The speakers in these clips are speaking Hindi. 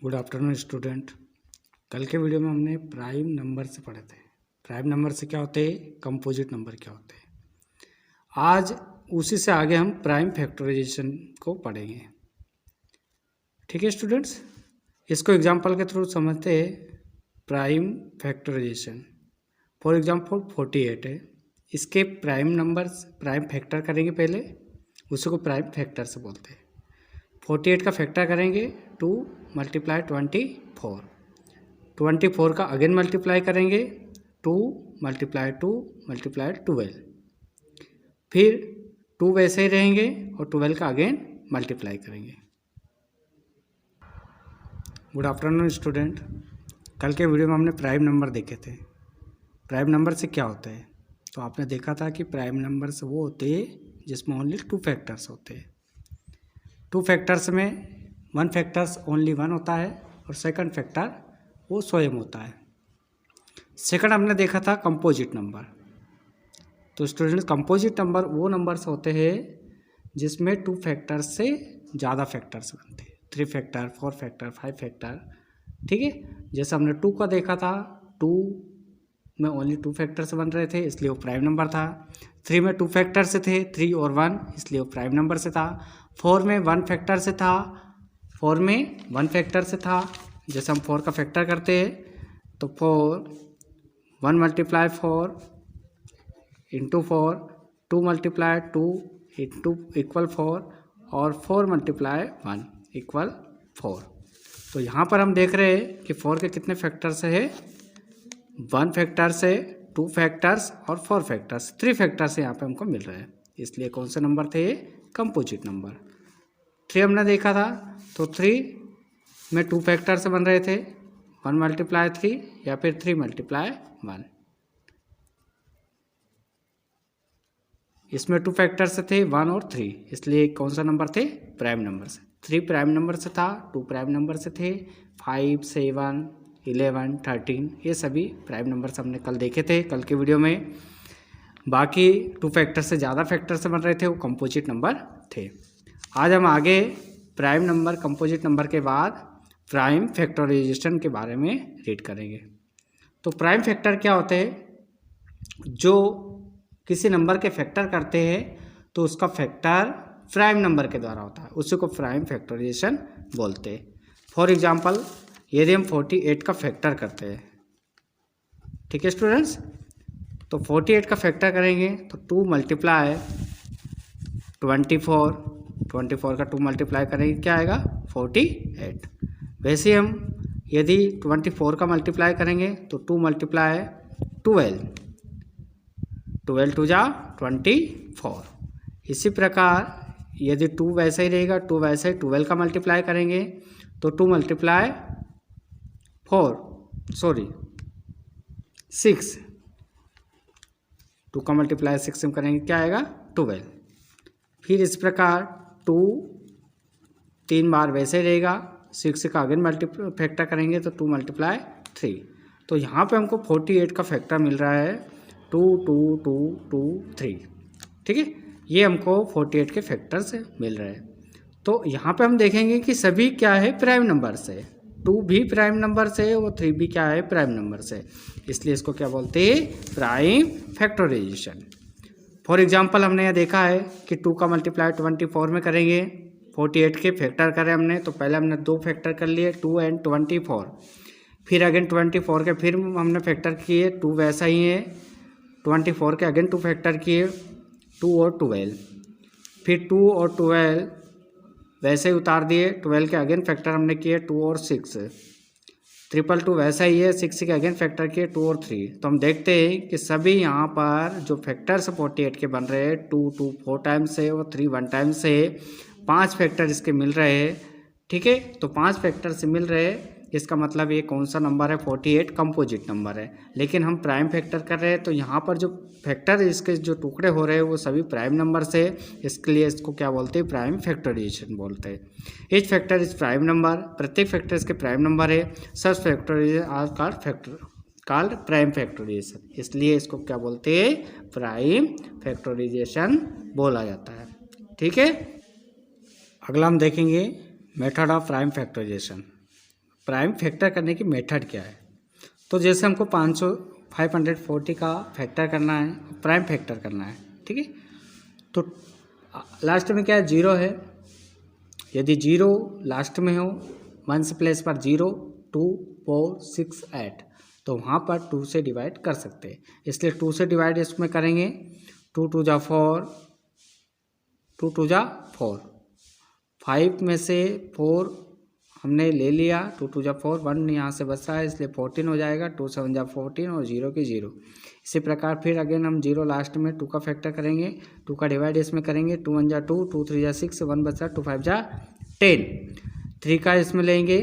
Good afternoon student. कल के वीडियो में हमने प्राइम नंबर से पढ़े थे। प्राइम नंबर से क्या होते हैं, कंपोजिट नंबर क्या होते हैं। आज उसी से आगे हम प्राइम फैक्टराइजेशन को पढ़ेंगे। ठीक है स्टूडेंट्स, इसको एग्जांपल के थ्रू समझते हैं। प्राइम फैक्टराइजेशन फॉर एग्जांपल 48 है, इसके प्राइम नंबर्स प्राइम फैक्टर करेंगे पहले, उसी को प्राइम फैक्टर से बोलते हैं। 48 का फैक्टर करेंगे 2 मल्टीप्लाई 24, 24 का अगेन मल्टीप्लाई करेंगे 2 मल्टीप्लाई 2 मल्टीप्लाई 12, फिर 2 वैसे ही रहेंगे और 12 का अगेन मल्टीप्लाई करेंगे। Good afternoon student. कल के वीडियो में हमने प्राइम नंबर देखे थे। प्राइम नंबर से क्या होता है, तो आपने देखा था कि प्राइम नंबर्स वो होते हैं जिसमें ओनली 2 फैक्टर्स होते हैं। 2 फैक्टर्स में 1 फैक्टर्स ओनली 1 होता है और सेकंड फैक्टर वो स्वयं होता है। सेकंड हमने देखा था कंपोजिट नंबर। तो स्टूडेंट्स, कंपोजिट नंबर वो नंबर्स होते हैं जिसमें 2 फैक्टर्स से ज़्यादा फैक्टर्स बनते हैं, 3 फैक्टर 4 फैक्टर 5 फैक्टर। ठीक है, जैसे हमने 2 का देखा था, 2 में ओनली 2 फैक्टर्स बन रहे थे इसलिए वो प्राइम नंबर था। 3 में 2 फैक्टर से थे, 3 और 1, इसलिए वो प्राइम नंबर से था। 4 में 1 फैक्टर से था, 4 में 1 फैक्टर से था। जैसे हम 4 का फैक्टर करते हैं तो 1 multiply 4 into 4, 2 multiply 2 into equal 4 और 4 मल्टीप्लाई 1 इक्वल 4। तो यहाँ पर हम देख रहे हैं कि 4 के कितने फैक्टर्स है, 1 फैक्टर से 2 फैक्टर्स और 4 फैक्टर्स, 3 फैक्टर्स यहाँ पे हमको मिल रहे हैं। इसलिए कौन से नंबर थे ये, कंपोजिट नंबर। 3 हमने देखा था, तो 3 में 2 फैक्टर से बन रहे थे, 1 मल्टीप्लाई 3 या फिर 3 मल्टीप्लाई 1। इसमें 2 फैक्टर से थे 1 और 3, इसलिए कौन सा नंबर थे, प्राइम नंबर से। 3 प्राइम नंबर से था, 2 प्राइम नंबर से थे, 5 7 11 13 ये सभी प्राइम नंबर्स हमने कल देखे थे कल के वीडियो में। बाकी 2 फैक्टर से ज़्यादा फैक्टर से बन रहे थे वो कंपोजिट नंबर थे। आज हम आगे प्राइम नंबर कंपोजिट नंबर के बाद प्राइम फैक्टराइजेशन के बारे में रीड करेंगे। तो प्राइम फैक्टर क्या होते हैं, जो किसी नंबर के फैक्टर करते हैं तो उसका फैक्टर प्राइम नंबर के द्वारा होता है, उसी को प्राइम फैक्टराइजेशन बोलते हैं। फॉर एग्जांपल, यदि हम 48 का फैक्टर करते हैं, ठीक है स्टूडेंट्स, तो 48 का फैक्टर करेंगे तो 2 मल्टीप्लाई 24, 24 का 2 मल्टीप्लाई करेंगे क्या आएगा, 48। वैसे हम यदि 24 का मल्टीप्लाई करेंगे तो 2 मल्टीप्लाई 12, 12 टू जा 24। इसी प्रकार यदि 2 वैसे ही रहेगा, 2 वैसे ही 12 का मल्टीप्लाई करेंगे तो 2 मल्टीप्लाई 6, 2 का मल्टीप्लाई 6 में करेंगे क्या आएगा, 12। फिर इस प्रकार 2 3 बार वैसे ही रहेगा, 6 का अगेन फैक्टर करेंगे तो 2 मल्टीप्लाई 3। तो यहाँ पे हमको 48 का फैक्टर मिल रहा है 2 2 2 2 3। ठीक है, ये हमको 48 के फैक्टर से मिल रहे हैं। तो यहाँ पे हम देखेंगे कि सभी क्या है, प्राइम नंबर से। 2 भी प्राइम नंबर से और 3 भी क्या है, प्राइम नंबर से, इसलिए इसको क्या बोलते हैं, प्राइम फैक्टराइजेशन। फॉर एग्जांपल, हमने यह देखा है कि 2 का मल्टीप्लाई 24 में करेंगे, 48 के फैक्टर करें हमने तो पहले हमने 2 फैक्टर कर लिए 2 एंड 24, फिर अगेन 24 के फिर हमने फैक्टर किए, 2 वैसा ही है, 24 के अगेन 2 फैक्टर किए 2 और 12, फिर 2 और 12 वैसे ही उतार दिए, 12 के अगेन फैक्टर हमने किए 2 और 6, 222 वैसा ही है, 6 के अगेन फैक्टर किए 2 और 3। तो हम देखते हैं कि सभी यहाँ पर जो फैक्टर्स 48 के बन रहे हैं, 2 2 4 टाइम्स से और 3 1 टाइम्स से, 5 फैक्टर इसके मिल रहे हैं। ठीक है, तो 5 फैक्टर से मिल रहे हैं, इसका मतलब ये कौन सा नंबर है, 48 कंपोजिट नंबर है। लेकिन हम प्राइम फैक्टर कर रहे हैं तो यहाँ पर जो फैक्टर इसके जो टुकड़े हो रहे हैं वो सभी प्राइम नंबर से, इसके लिए इसको क्या बोलते हैं, प्राइम फैक्टराइजेशन बोलते हैं। Each factor is prime number, प्रत्येक फैक्टर इसके प्राइम नंबर है। Such factorization are called prime factorization, इसलिए इसको क्या बोलते हैं, प्राइम फैक्टराइजेशन बोला जाता है। ठीक है, अगला हम देखेंगे method of prime factorization. Prime factor करने की मेथड क्या है। तो जैसे हमको 540 का फैक्टर करना है, प्राइम फैक्टर करना है, ठीक है। तो लास्ट में क्या है, 0 है। यदि 0 लास्ट में हो, 1 प्लेस पर 0, 2, 4, 6, 8, तो वहाँ पर 2 से डिवाइड कर सकते हैं, इसलिए 2 से डिवाइड इसमें करेंगे। 2 2 जा 4, 2 2 जा 4, 5 में से 4 हमने ले लिया, 2 2 जा 4, 1 यहाँ से बच रहा है, इसलिए 14 हो जाएगा। 2 7 जा 14 और 0 की 0। इसी प्रकार फिर अगेन हम 0 लास्ट में 2 का फैक्टर करेंगे, 2 का डिवाइड इसमें करेंगे। 2 1 जा 2, 2 3 जा 6, 1 बच रहा, 2 5 जा 10। 3 का इसमें लेंगे,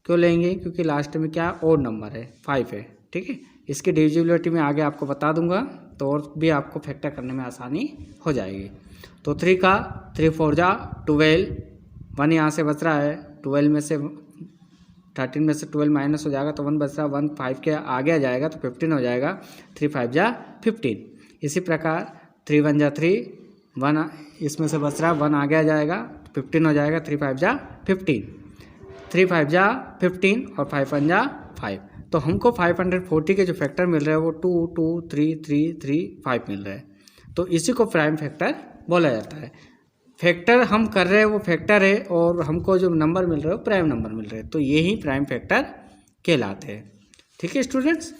क्यों लेंगे, क्योंकि लास्ट में क्या और नंबर है, 5 है, ठीक है। इसकी डिविजिबिलिटी में आगे आपको बता दूंगा, तो और भी आपको फैक्टर करने में आसानी हो जाएगी। तो 3 का 3 4 जा 12, 1 यहाँ से बच रहा है, 12 में से 13 में से 12 माइनस हो जाएगा, तो 1 बच रहा, 1 5 के आगे आ जाएगा, तो 15 हो जाएगा। 3 5 जा 15। इसी प्रकार 3 1 जा 3, 1 इसमें से बच रहा, 1 आगे आ जाएगा, 15 हो जाएगा। 3 5 जा 15, 3 5 जा 15 और 5 1 जा 5। तो हमको 540 के जो फैक्टर मिल रहे हैं वो 2 2 3 3 3 5 मिल रहे हैं। तो इसी को प्राइम फैक्टर बोला जाता है। फैक्टर हम कर रहे हैं वो फैक्टर है, और हमको जो नंबर मिल रहे हैं वो प्राइम नंबर मिल रहे हैं, तो ये ही प्राइम फैक्टर कहलाते हैं। ठीक है स्टूडेंट्स।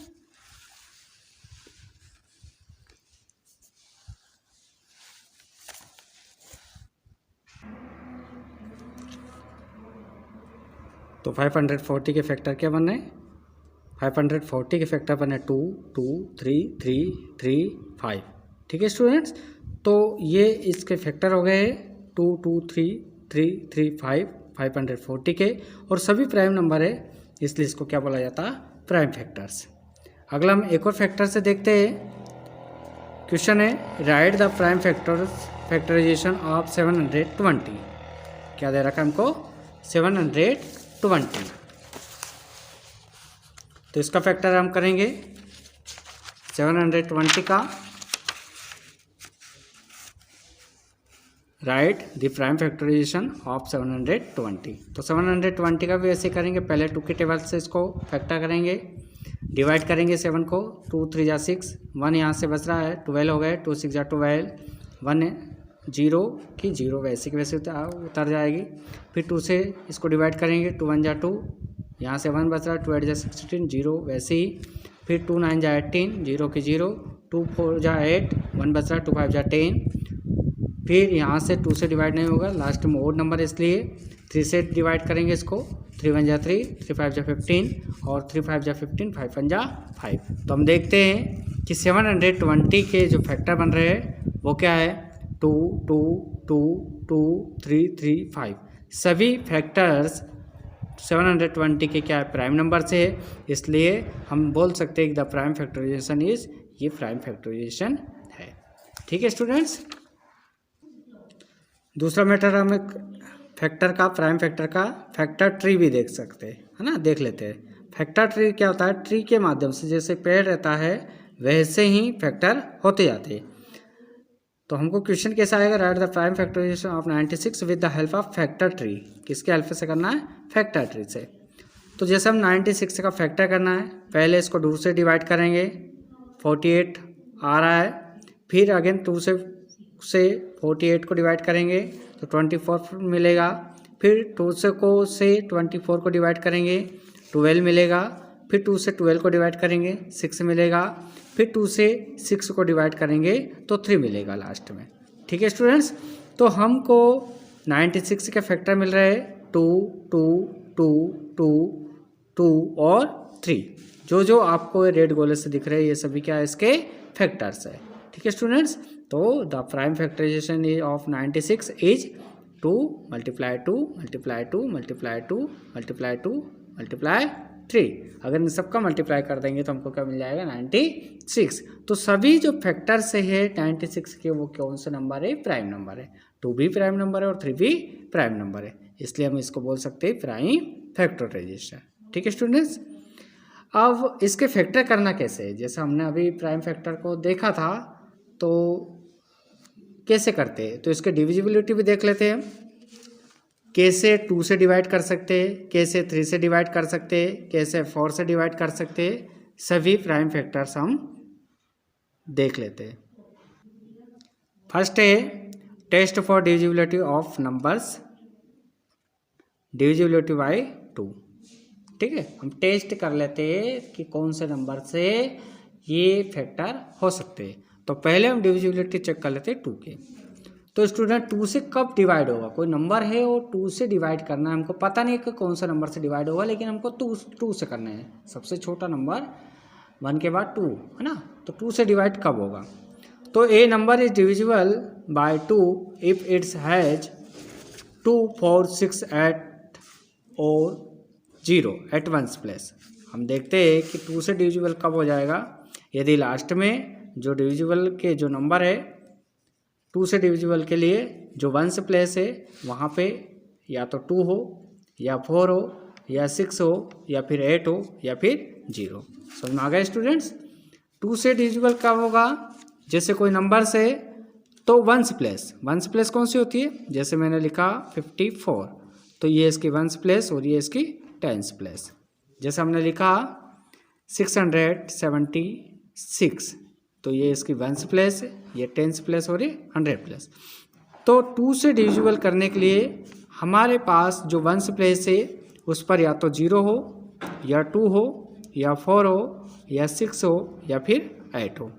तो 540 के फैक्टर क्या बने, 540 के फैक्टर बने 2 2 3 3 3 5। ठीक है स्टूडेंट्स। तो ये इसके फैक्टर हो गए 2 2 3 3 3 5 540 के, और सभी प्राइम नंबर है, इसलिए इसको क्या बोला जाता है, प्राइम फैक्टर्स। अगला हम एक और फैक्टर से देखते हैं। क्वेश्चन है, write the prime factorization of 720। क्या दे रखा है हमको, 720। तो इसका फैक्टर हम करेंगे 720 का, write the prime factorization of 720। तो 720 का भी ऐसे करेंगे, पहले 2 के टेबल से इसको फैक्टर करेंगे, डिवाइड करेंगे 7 को, 2 3 जा 6, 1 यहाँ से बच रहा है, 12 हो गए, 2 6 जा 12, 1 0 की 0 वैसे की वैसे उतर जाएगी। फिर 2 से इसको डिवाइड करेंगे, 2 1 जा 2, यहाँ से 1 बच रहा है, 2 8 जा 16, 0 वैसे ही। फिर 2 9 जा 18, 0 की 0, 2 4 जा 8, 1 बच रहा है, 2 5 जा 10। फिर यहाँ से 2 से डिवाइड नहीं होगा, लास्ट में ओड नंबर, इसलिए 3 से डिवाइड करेंगे इसको, 3 1 जा 3, 3 5 जा 15 और 3 5 जा 15, 5 1 जा 5। तो हम देखते हैं कि 720 के जो फैक्टर बन रहे हैं वो क्या है, 2 2 2 2 3 3 5। सभी फैक्टर्स 720 के क्या है, प्राइम नंबर से है, इसलिए हम बोल सकते हैं कि द प्राइम फैक्टराइजेशन इज, ये प्राइम फैक्टराइजेशन है। ठीक है स्टूडेंट्स। दूसरा मैटर हम एक फैक्टर का, प्राइम फैक्टर का फैक्टर ट्री भी देख सकते हैं, है ना, देख लेते हैं। फैक्टर ट्री क्या होता है, ट्री के माध्यम से जैसे पेड़ रहता है वैसे ही फैक्टर होते जाते हैं। तो हमको क्वेश्चन कैसा आएगा, write the prime factorization of 96 with the help of factor tree. किसके हेल्प से करना है, फैक्टर ट्री से। तो जैसे हम 96 का फैक्टर करना है, पहले इसको 2 से डिवाइड करेंगे, 48 आ रहा है। फिर अगेन 2 से 48 को डिवाइड करेंगे तो 24 मिलेगा। फिर 2 से 24 को डिवाइड करेंगे, 12 मिलेगा। फिर 2 से 12 को डिवाइड करेंगे, 6 मिलेगा। फिर 2 से 6 को डिवाइड करेंगे तो 3 मिलेगा लास्ट में। ठीक है स्टूडेंट्स। तो हमको 96 के फैक्टर मिल रहे हैं 2 2 2 2 2 और 3। जो आपको रेड गोले से दिख रहे हैं ये सभी क्या है, इसके फैक्टर्स है। ठीक है स्टूडेंट्स। तो the prime factorization of 96 is 2 multiply 2 multiply 2 multiply 2 multiply 2 multiply 3। अगर इन सबका मल्टीप्लाई कर देंगे तो हमको क्या मिल जाएगा, 96। तो सभी जो फैक्टर से है 96 के, वो कौन से नंबर है, प्राइम नंबर है। 2 भी प्राइम नंबर है और 3 भी प्राइम नंबर है, इसलिए हम इसको बोल सकते हैं प्राइम फैक्टराइजेशन। ठीक है स्टूडेंट्स। अब इसके फैक्टर करना कैसे है, जैसे हमने अभी प्राइम फैक्टर को देखा था तो कैसे करते हैं, तो इसके डिविजिबिलिटी भी देख लेते हैं। के से 2 से डिवाइड कर सकते हैं, के से 3 से डिवाइड कर सकते हैं, के से 4 से डिवाइड कर सकते हैं। सभी प्राइम फैक्टर्स हम देख लेते हैं। फर्स्ट है test for divisibility of numbers, divisibility by 2। ठीक है, हम टेस्ट कर लेते हैं कि कौन से नंबर से ये फैक्टर हो सकते हैं। तो पहले हम डिविजिबिलिटी चेक कर लेते हैं 2 के। तो स्टूडेंट 2 से कब डिवाइड होगा, कोई नंबर है और 2 से डिवाइड करना है, हमको पता नहीं है कि कौन सा नंबर से डिवाइड होगा, लेकिन हमको 2 से करना है। सबसे छोटा नंबर 1 के बाद 2 है ना, तो 2 से डिवाइड कब होगा। तो a number is divisible by 2 if its has 2, 4, 6, 8 और 0 एट वंस प्लेस। हम देखते हैं कि 2 से डिविजिबल कब हो जाएगा, यदि लास्ट में जो डिविजिबल के जो नंबर है 2 से डिविजिबल के लिए जो वंस प्लेस है वहाँ पे या तो 2 हो या 4 हो या 6 हो या फिर 8 हो या फिर 0। समझ में आ गया स्टूडेंट्स। 2 से डिविजिबल कब होगा, जैसे कोई नंबर से तो वंस प्लेस कौन सी होती है, जैसे मैंने लिखा 54, तो ये इसकी वंस प्लेस और ये इसकी टेंस प्लेस। जैसे हमने लिखा 676, तो ये इसकी वंस प्लेस है, ये टेंस प्लेस और ये 100 प्लेस। तो 2 से डिविजिबल करने के लिए हमारे पास जो वंस प्लेस है उस पर या तो 0 हो या 2 हो या 4 हो या 6 हो या फिर 8 हो।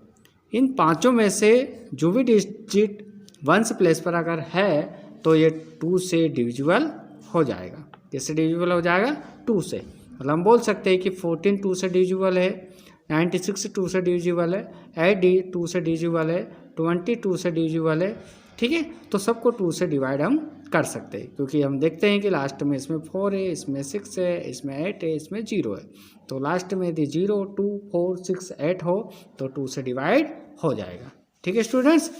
इन पांचों में से जो भी डिजिट वंस प्लेस पर अगर है तो ये 2 से डिविजिबल हो जाएगा। किससे डिविजिबल हो जाएगा, 2 से। मतलब हम बोल सकते हैं कि 14 2 से डिविजिबल है, 96 2 से डिविजिबल है, 8 2 से डिविजिबल है, 20 2 से डिविजिबल है। ठीक है, तो सबको 2 से डिवाइड हम कर सकते हैं, क्योंकि हम देखते हैं कि लास्ट में इसमें 4 है, इसमें 6 है, इसमें 8 है, इसमें 0 है। तो लास्ट में यदि 0, 2, 4, 6, 8 हो तो 2 से डिवाइड हो जाएगा। ठीक है स्टूडेंट्स।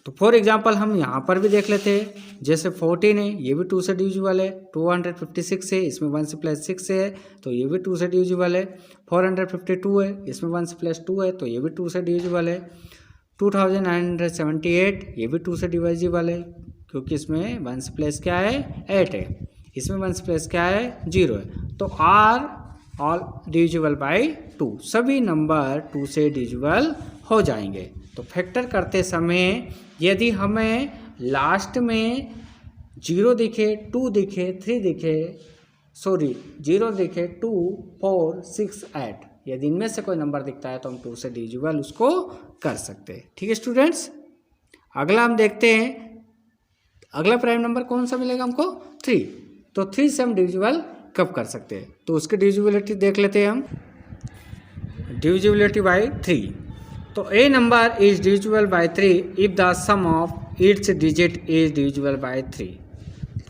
तो फॉर एग्जांपल हम यहाँ पर भी देख लेते हैं, जैसे 14 है, ये भी 2 से डिविजिबल है, 256 है, इसमें 1 से प्लस 6 है तो ये भी 2 से डिविजिबल है, 452 है, इसमें 1 से प्लस 2 है तो ये भी 2 से डिविजिबल है, 2978 ये भी 2 से डिविजिबल है, क्योंकि इसमें 1 से प्लस क्या है 8 है, इसमें 1 से प्लस क्या है 0 है। तो आर ऑल डिविजिबल बाय 2, सभी नंबर 2 से डिविजिबल हो जाएंगे। तो फैक्टर करते समय यदि हमें लास्ट में 0 दिखे, 2 दिखे, 3 दिखे, 0 दिखे, 2, 4, 6, 8, यदि इनमें से कोई नंबर दिखता है तो हम 2 से डिविजिबल उसको कर सकते हैं। ठीक है स्टूडेंट्स। अगला हम देखते हैं, अगला प्राइम नंबर कौन सा मिलेगा हमको, 3। तो 3 से हम डिविजिबल कब कर सकते हैं, तो उसकी डिविजिबिलिटी देख लेते हैं हम। Divisibility by 3। तो a number is divisible by 3 if the sum of its digit is divisible by 3।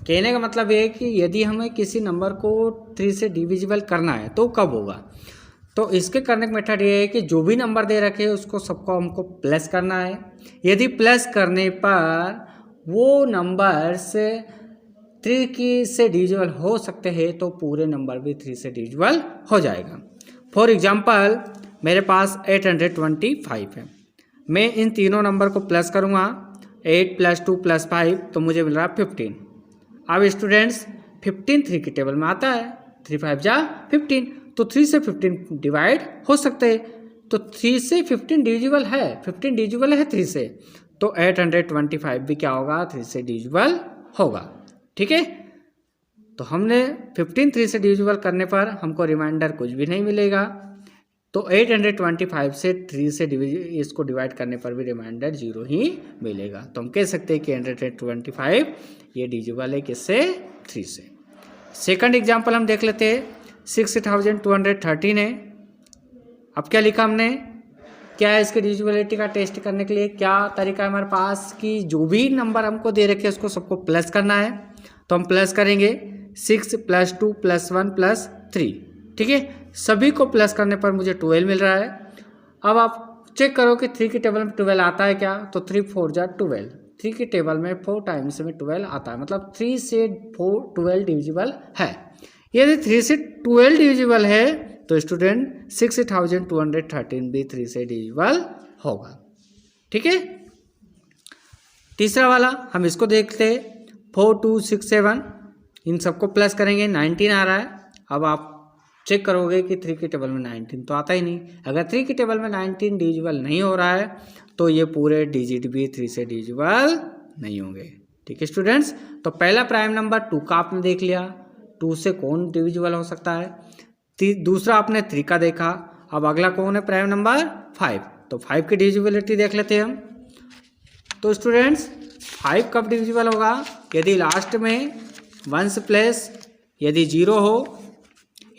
कहने का मतलब ये है कि यदि हमें किसी नंबर को 3 से डिविजिबल करना है तो कब होगा। तो इसके करने का मेथड ये है कि जो भी नंबर दे रखे उसको सबको हमको प्लस करना है। यदि प्लस करने पर वो नंबर्स 3 की से डिविजिबल हो सकते हैं तो पूरे नंबर भी 3 से डिविजिबल हो जाएगा। फॉर एग्जांपल मेरे पास 825 है, मैं इन तीनों नंबर को प्लस करूँगा, 8 + 2 + 5 तो मुझे मिल रहा है 15। अब स्टूडेंट्स 15 3 की टेबल में आता है, 3 5 जा 15, तो 3 से 15 डिवाइड हो सकते हैं। तो 3 से 15 डिविजिबल है, 15 डिविजिबल है 3 से, तो 825 भी क्या होगा 3 से डिविजिबल होगा। ठीक है, तो हमने 15 3 से डिविजिबल करने पर हमको रिमाइंडर कुछ भी नहीं मिलेगा, तो 825 से 3 से इसको डिवाइड करने पर भी रिमाइंडर 0 ही मिलेगा। तो हम कह सकते हैं कि 825 ये डिविजिबल है किससे, 3 से। सेकंड एग्जांपल हम देख लेते हैं, 6213 है। अब क्या लिखा हमने, क्या है इसके डिविजिबिलिटी का टेस्ट करने के लिए क्या तरीका है हमारे पास कि जो भी नंबर हमको दे रखे उसको सबको प्लस करना है। तो हम प्लस करेंगे 6 + 2 + 1 + 3। ठीक है, सभी को प्लस करने पर मुझे 12 मिल रहा है। अब आप चेक करो कि 3 की टेबल में 12 आता है क्या, तो 3 4 जा 12, 3 की टेबल में 4 टाइम्स में 12 आता है, मतलब 3 से 4 12 डिविजिबल है। यदि 3 से 12 डिविजिबल है तो स्टूडेंट 6213 भी 3 से डिविजिबल होगा। ठीक है, तीसरा वाला हम इसको देखते हैं, 4 2 6 7 इन सबको प्लस करेंगे 19 आ रहा है। अब आप चेक करोगे कि 3 के टेबल में 19 तो आता ही नहीं। अगर 3 के टेबल में 19 डिविजिबल नहीं हो रहा है तो ये पूरे डिजिट भी 3 से डिविजिबल नहीं होंगे। ठीक है स्टूडेंट्स, तो पहला प्राइम नंबर 2 का आपने देख लिया, 2 से कौन डिविजिबल हो सकता है। दूसरा आपने 3 का देखा। अब अगला कौन है प्राइम नंबर 5, तो 5 की डिविजिबिलिटी देख लेते हैं हम। तो स्टूडेंट्स 5 कब डिविजिबल होगा, यदि लास्ट में 1 प्लेस यदि 0 हो।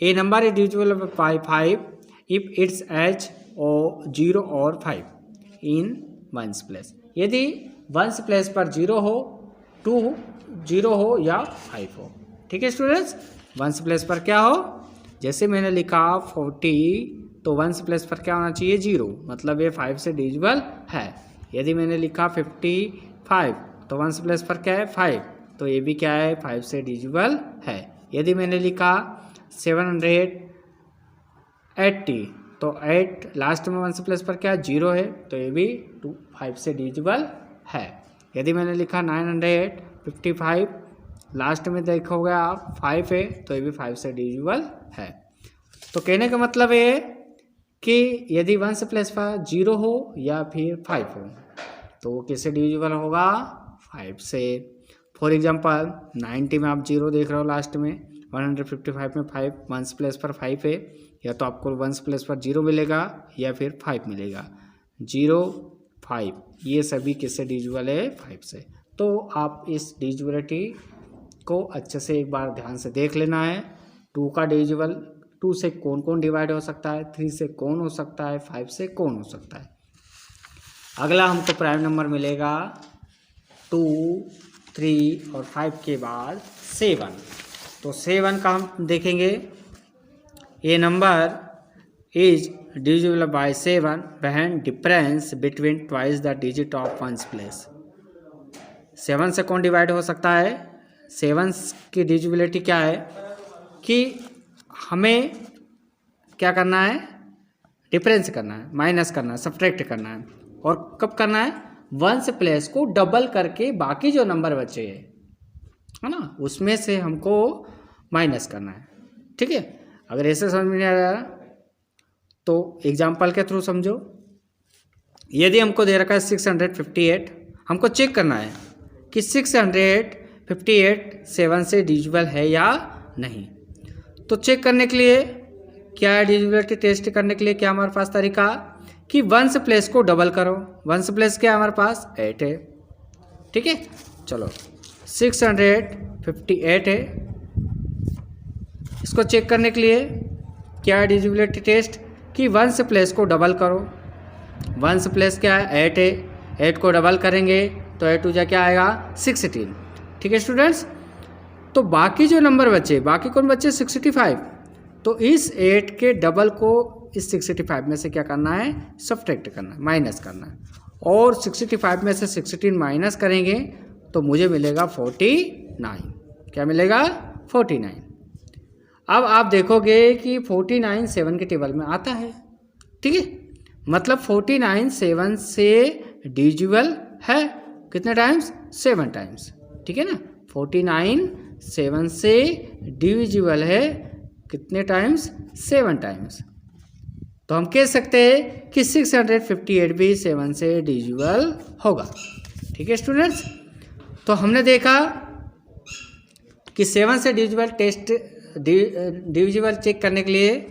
A number is divisible by 5 if it's edge और 0 और 5 इन 1 प्लेस। यदि 1 प्लेस पर 0 हो, 2 0 हो या 5 हो। ठीक है स्टूडेंट्स, 1 प्लेस पर क्या हो, जैसे मैंने लिखा 40 तो 1 प्लेस पर क्या होना चाहिए 0, मतलब ये 5 से डिविजिबल है। यदि मैंने लिखा 55 तो 1 प्लेस पर क्या है 5, तो ये भी क्या है 5 से डिविजिबल है। यदि मैंने लिखा 780 तो 8 लास्ट में 1 प्लेस पर क्या है 0 है, तो ये भी 5 से डिविजिबल है। यदि मैंने लिखा 955 लास्ट में देखोगे आप 5 है, तो ये भी 5 से डिविजिबल है। तो कहने का मतलब है कि यदि 1 प्लेस पर 0 हो या फिर 5 हो तो वो किससे डिविजिबल होगा 5 से। फॉर एग्जांपल 90 में आप 0 देख रहे हो लास्ट में, 155 में 5 1 प्लेस पर 5 है, या तो आपको 1 प्लेस पर 0 मिलेगा या फिर 5 मिलेगा। 0 5 ये सभी किससे डिविजिबल है 5 से। तो आप इस डिविजिबिलिटी को अच्छे से एक बार ध्यान से देख लेना है। 2 का डिविजिबल 2 से कौन कौन डिवाइड हो सकता है, 3 से कौन हो सकता है, 5 से कौन हो सकता है। अगला हमको प्राइम नंबर मिलेगा 2 3 और 5 के बाद 7। तो 7 का हम देखेंगे, ये number is divisible by 7 when difference between twice the digit of 1 place. 7 से कौन डिवाइड हो सकता है, 7 की डिविजिबिलिटी क्या है कि हमें क्या करना है, डिफरेंस करना है, माइनस करना है, सब्ट्रैक्ट करना है। और कब करना है, 1 प्लेस को डबल करके बाकी जो नंबर बचे है ना उसमें से हमको माइनस करना है। ठीक है, अगर ऐसे समझ में नहीं आ रहा तो एग्जाम्पल के थ्रू समझो। यदि हमको दे रखा है 658, हमको चेक करना है कि 658 7 से डिविजिबल है या नहीं। तो चेक करने के लिए क्या है, डिविजिबिलिटी टेस्ट करने के लिए क्या हमारे पास तरीका कि 1 प्लेस को डबल करो। 1 प्लेस क्या हमारे पास 8 है। ठीक है, चलो 658 है। इसको चेक करने के लिए क्या है डिविजिबिलिटी टेस्ट कि 1 प्लेस को डबल करो। 1 प्लेस क्या है 8 है, 8 को डबल करेंगे तो 8 2 क्या आएगा 16। ठीक है स्टूडेंट्स, तो बाकी जो नंबर बचे, बाकी कौन बचे 65, तो इस 8 के डबल को इस 65 में से क्या करना है सब्ट्रैक्ट करना है, माइनस करना है। और 65 में से 16 माइनस करेंगे तो मुझे मिलेगा 49। क्या मिलेगा 49। अब आप देखोगे कि 49 7 के टेबल में आता है। ठीक है, मतलब 49 7 से डिविजिबल है कितने टाइम्स 7 टाइम्स। ठीक है ना, 49 7 से डिविजिबल है कितने टाइम्स 7 टाइम्स। तो हम कह सकते हैं कि 658 भी 7 से डिविजिबल होगा। ठीक है स्टूडेंट्स, तो हमने देखा कि 7 से डिविजिबल चेक करने के लिए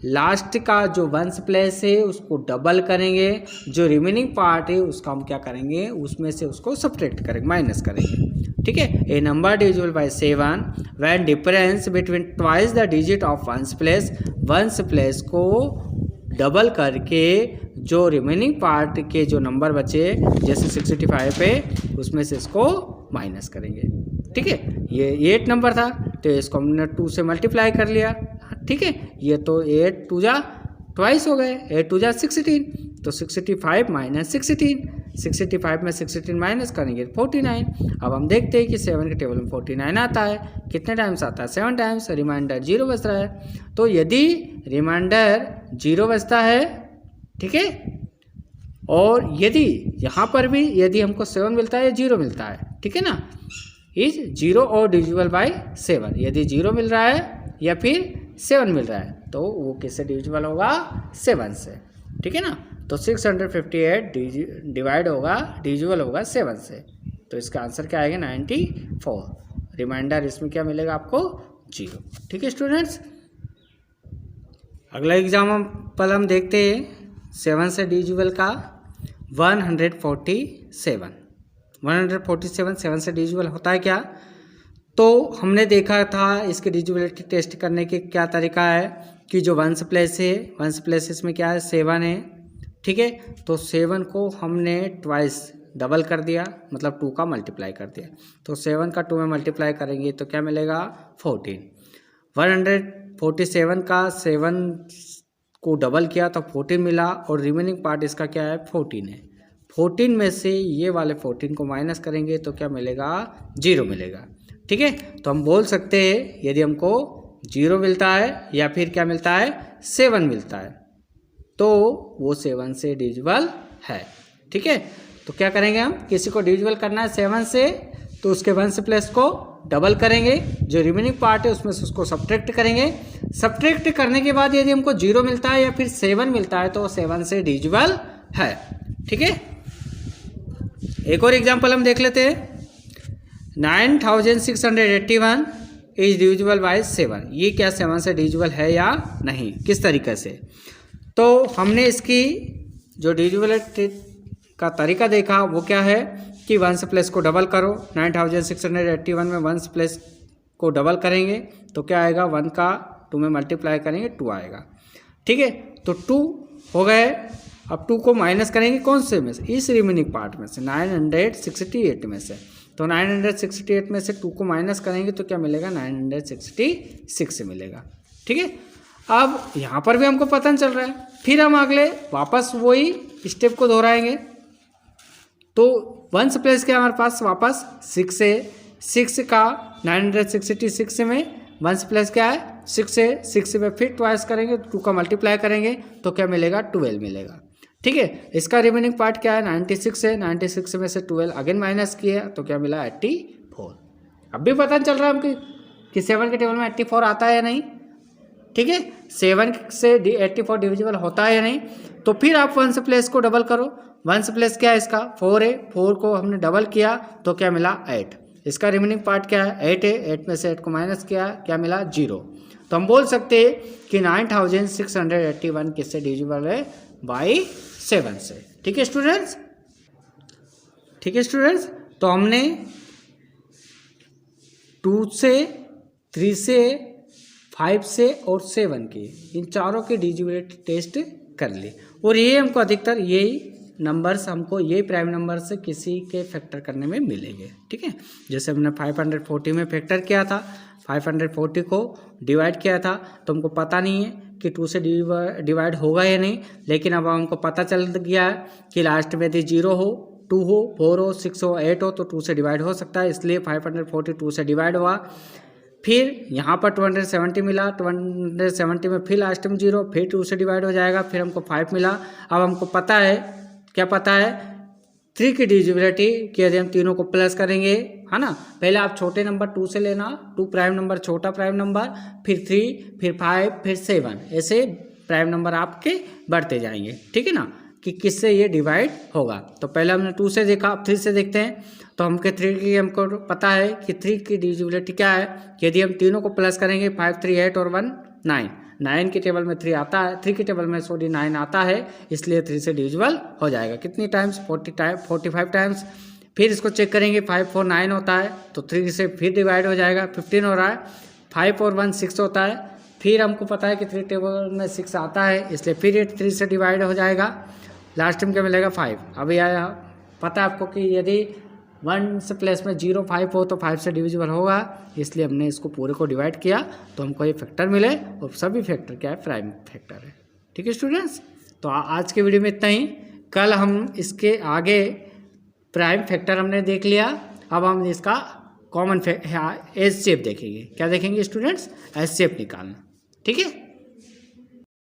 लास्ट का जो 1 प्लेस है उसको डबल करेंगे, जो रिमेनिंग पार्ट है उसका हम क्या करेंगे उसमें से उसको सब्ट्रैक्ट करेंगे, माइनस करेंगे। ठीक है, a number divisible by 7 when difference between twice the digit of 1 place. 1 place को डबल करके जो रिमेनिंग पार्ट के जो नंबर बचे जैसे 65 पे उसमें से इसको माइनस करेंगे। ठीक है, ये 8 नंबर था तो इसको हमने 2 से मल्टीप्लाई कर लिया। ठीक है, ये तो 8 2 ट्वाइस हो गए, 8 2 16, तो 65 माइनस 16, 65 में 16 माइनस करेंगे 49। अब हम देखते हैं कि 7 के टेबल में 49 आता है, कितने टाइम्स आता है 7 टाइम्स। रिमाइंडर 0 बचता है, तो यदि रिमाइंडर 0 बचता है, ठीक है, और यदि यहाँ पर भी यदि हमको 7 मिलता है या 0 मिलता है, ठीक है ना, इज 0 और डिविजिबल बाय 7। यदि 0 मिल रहा है या फिर 7 मिल रहा है तो वो किससे डिविजिबल होगा, 7 से, ठीक है ना। तो 658 डिवाइड होगा, डिविजिबल होगा 7 से, तो इसका आंसर क्या आएगा 94। रिमाइंडर इसमें क्या मिलेगा आपको, 0, ठीक है स्टूडेंट्स। अगला एग्जाम्पल हम देखते हैं 7 से डिविजिबल का 147। 147 7 से डिविजिबल होता है क्या, तो हमने देखा था इसके डिविजिबिलिटी टेस्ट करने के क्या तरीका है कि जो वंस प्लेस है, वंस प्लेस इसमें क्या है 7 है, ठीक है। तो 7 को हमने ट्वाइस डबल कर दिया, मतलब 2 का मल्टीप्लाई कर दिया, तो 7 का 2 में मल्टीप्लाई करेंगे तो क्या मिलेगा 14। 147 का 7 को डबल किया तो 14 मिला, और रिमेनिंग पार्ट इसका क्या है 14 है। 14 में से ये वाले 14 को माइनस करेंगे तो क्या मिलेगा, 0 मिलेगा, ठीक है। तो हम बोल सकते हैं यदि हमको 0 मिलता है या फिर क्या मिलता है 7 मिलता है तो वो 7 से डिविजिबल है, ठीक है। तो क्या करेंगे, हम किसी को डिविजिबल करना है 7 से तो उसके वंस प्लेस को डबल करेंगे, जो रिमेनिंग पार्ट है उसमें से उसको सब्ट्रैक्ट करेंगे। सब्ट्रैक्ट करने के बाद यदि हमको 0 मिलता है या फिर 7 मिलता है तो 7 से डिविजिबल है, ठीक है। एक और एग्जांपल हम देख लेते हैं 9681 इज डिविजिबल बाय 7। ये क्या 7 से डिविजिबल है या नहीं, किस तरीके से। तो हमने इसकी जो डिविजिबिलिटी का तरीका देखा वो क्या है कि वंस प्लेस को डबल करो। 9681 में वंस प्लेस को डबल करेंगे तो क्या आएगा, 1 का 2 में मल्टीप्लाई करेंगे 2 आएगा, ठीक है। तो 2 हो गए, अब 2 को माइनस करेंगे कौन से में से, इस रिमेनिंग पार्ट में से 968 में से। तो 968 में से 2 को माइनस करेंगे तो क्या मिलेगा 966 मिलेगा, ठीक है। अब यहाँ पर भी हमको पता चल रहा है, फिर हम अगले वापस वही स्टेप को दोहराएंगे। तो वंस प्लेस क्या हमारे पास वापस 6 है, 6 का 966 में वंस प्लेस क्या है 6 है, 6 में फिर ट्वाइस करेंगे 2 का मल्टीप्लाई करेंगे तो क्या मिलेगा 12 मिलेगा, ठीक है। इसका रिमेनिंग पार्ट क्या है 96 है, 96 में से 12 अगेन माइनस किया तो क्या मिला 84। अब भी पता चल रहा है हमको कि 7 के टेबल में 84 आता है या नहीं, ठीक है। 7 से 84 डिविजिबल होता है या नहीं। तो फिर आप वंस प्लेस को डबल करो। वंस प्लेस क्या है इसका 4 है, 4 को हमने डबल किया तो क्या मिला 8। इसका रिमेनिंग पार्ट क्या है 8 है, 8 में से 8 को माइनस किया क्या मिला 0। तो हम बोल सकते हैं कि 9681 किससे डिविजिबल है, बाई 7 से, ठीक है स्टूडेंट्स, ठीक है स्टूडेंट्स। तो हमने 2 से, 3 से, 5 से और 7 की, इन चारों के डिविजिबिलिटी टेस्ट कर ली, और ये हमको अधिकतर यही नंबर्स हमको ये प्राइम नंबर से किसी के फैक्टर करने में मिलेंगे, ठीक है। जैसे हमने 540 में फैक्टर किया था, 540 को डिवाइड किया था तो हमको पता नहीं है कि 2 से डिवाइड होगा या नहीं, लेकिन अब हमको पता चल गया है कि लास्ट में यदि 0 हो, 2 हो, 4 हो, 6 हो, 8 हो तो 2 से डिवाइड हो सकता है, इसलिए 542 से डिवाइड हुआ। फिर यहाँ पर 270 मिला, 270 में फिर लास्ट में 0, फिर 2 से डिवाइड हो जाएगा, फिर हमको 5 मिला। अब हमको पता है, क्या पता है 3 की डिविजिबिलिटी कि यदि हम तीनों को प्लस करेंगे, है ना। पहले आप छोटे नंबर 2 से लेना, 2 प्राइम नंबर, छोटा प्राइम नंबर, फिर 3, फिर 5, फिर 7, ऐसे प्राइम नंबर आपके बढ़ते जाएंगे, ठीक है ना, कि किससे ये डिवाइड होगा। तो पहले हमने 2 से देखा, अब 3 से देखते हैं। तो हमको 3 की हमको पता है कि 3 की डिविजिबिलिटी क्या है, यदि हम तीनों को प्लस करेंगे 5, 3, 8 और 1 9, 9 के टेबल में 3 आता है, 3 के टेबल में 9 आता है, इसलिए 3 से डिविजिबल हो जाएगा। कितनी टाइम्स 45 टाइम्स। फिर इसको चेक करेंगे 5 4 9 होता है तो 3 से फिर डिवाइड हो जाएगा, 15 हो रहा है। 5 और 1 6 होता है, फिर हमको पता है कि 3 टेबल में 6 आता है, इसलिए फिर ये 3 से डिवाइड हो जाएगा। लास्ट में क्या मिलेगा 5। अब यह पता है आपको कि यदि 1 से प्लेस में 0 5 हो तो 5 से डिविजिबल होगा, इसलिए हमने इसको पूरे को डिवाइड किया तो हमको ये फैक्टर मिले, और सभी फैक्टर क्या है प्राइम फैक्टर है, ठीक है स्टूडेंट्स। तो आज के वीडियो में इतना ही। कल हम इसके आगे प्राइम फैक्टर हमने देख लिया, अब हम इसका कॉमन एस शेप देखेंगे। क्या देखेंगे स्टूडेंट्स, एस शेप निकालना, ठीक है।